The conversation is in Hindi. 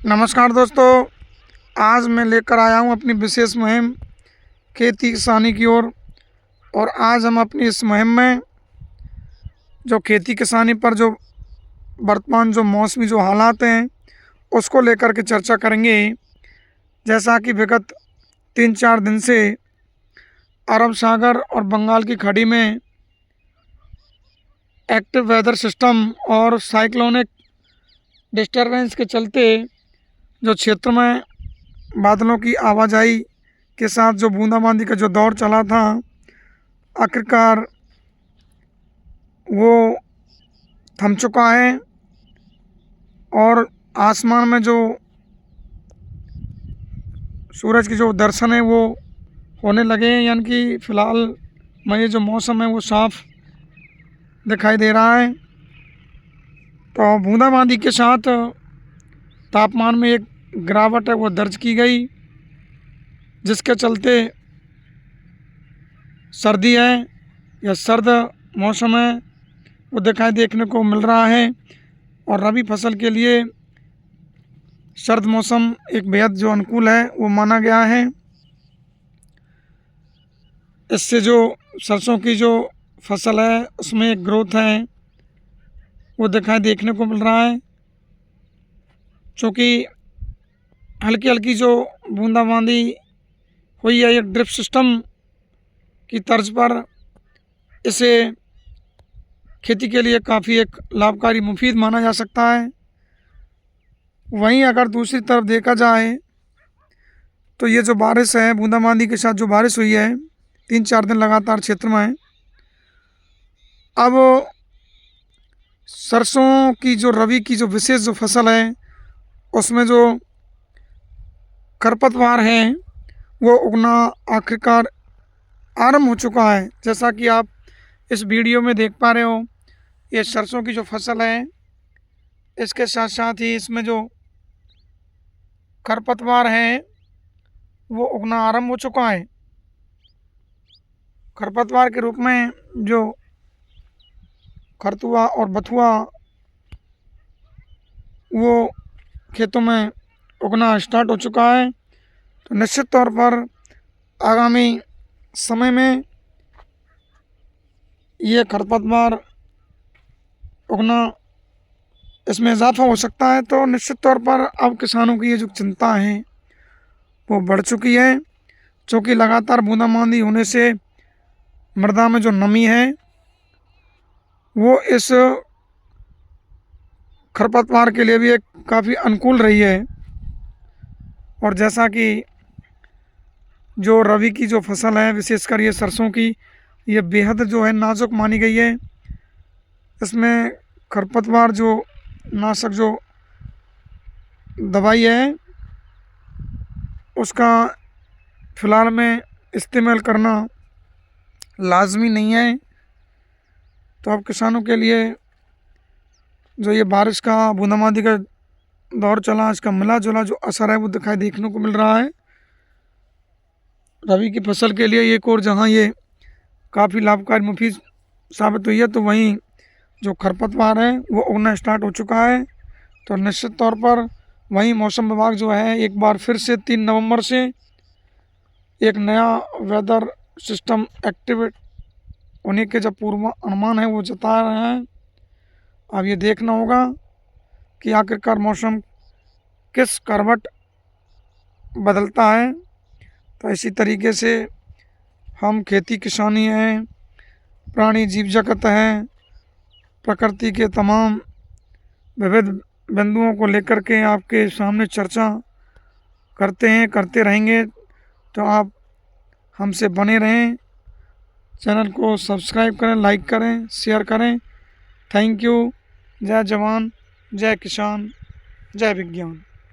नमस्कार दोस्तों, आज मैं लेकर आया हूँ अपनी विशेष मुहिम खेती किसानी की ओर। और आज हम अपनी इस मुहिम में जो खेती किसानी पर जो वर्तमान जो मौसमी जो हालात हैं उसको लेकर के चर्चा करेंगे। जैसा कि विगत 3-4 दिन से अरब सागर और बंगाल की खाड़ी में एक्टिव वेदर सिस्टम और साइक्लोनिक डिस्टर्बेंस के चलते जो क्षेत्र में बादलों की आवाजाही के साथ जो बूंदाबांदी का जो दौर चला था, आखिरकार वो थम चुका है और आसमान में जो सूरज की जो दर्शन है वो होने लगे हैं। यानी कि फ़िलहाल में ये जो मौसम है वो साफ दिखाई दे रहा है। तो बूंदाबांदी के साथ तापमान में एक गिरावट है वो दर्ज की गई, जिसके चलते सर्दी है या सर्द मौसम है वो दिखाई देखने को मिल रहा है। और रबी फसल के लिए सर्द मौसम एक बेहद जो अनुकूल है वो माना गया है। इससे जो सरसों की जो फसल है उसमें एक ग्रोथ है वो दिखाई देखने को मिल रहा है, क्योंकि हल्की हल्की जो बूंदाबांदी हुई है एक ड्रिप सिस्टम की तर्ज पर, इसे खेती के लिए काफ़ी एक लाभकारी मुफीद माना जा सकता है। वहीं अगर दूसरी तरफ देखा जाए तो ये जो बारिश है बूंदाबांदी के साथ जो बारिश हुई है 3-4 दिन लगातार क्षेत्र में, अब सरसों की जो रबी की जो विशेष जो फसल है उसमें जो खरपतवार हैं वो उगना आखिरकार आरंभ हो चुका है। जैसा कि आप इस वीडियो में देख पा रहे हो, ये सरसों की जो फसल है इसके साथ साथ ही इसमें जो खरपतवार है वो उगना आरंभ हो चुका है। खरपतवार के रूप में जो खरतुआ और बथुआ वो खेतों में उगना स्टार्ट हो चुका है। तो निश्चित तौर पर आगामी समय में ये खरपतवार उगना इसमें इजाफा हो सकता है। तो निश्चित तौर पर अब किसानों की ये जो चिंता है वो बढ़ चुकी है, क्योंकि लगातार बूंदाबांदी होने से मृदा में जो नमी है वो इस खरपतवार के लिए भी एक काफ़ी अनुकूल रही है। और जैसा कि जो रबी की जो फसल है विशेषकर ये सरसों की, ये बेहद जो है नाजुक मानी गई है। इसमें खरपतवार जो नाशक जो दवाई है उसका फ़िलहाल में इस्तेमाल करना लाजमी नहीं है। तो अब किसानों के लिए जो ये बारिश का बूंदाबांदी का दौर चला, इसका मिला जुला जो असर है वो दिखाई देखने को मिल रहा है रबी की फसल के लिए। एक और जहाँ ये काफ़ी लाभकारी मुफीद साबित हुई है, तो वहीं जो खरपतवार है वो उगना स्टार्ट हो चुका है। तो निश्चित तौर पर वहीं मौसम विभाग जो है एक बार फिर से 3 नवंबर से एक नया वेदर सिस्टम एक्टिव होने के जब पूर्वानुमान है वो जता रहे हैं। अब ये देखना होगा कि आखिरकार मौसम किस करवट बदलता है। तो इसी तरीके से हम खेती किसानी हैं, प्राणी जीव जगत हैं, प्रकृति के तमाम विविध बिंदुओं को लेकर के आपके सामने चर्चा करते हैं, करते रहेंगे। तो आप हमसे बने रहें, चैनल को सब्सक्राइब करें, लाइक करें, शेयर करें। Thank you. जय जवान, जय किसान, जय विज्ञान।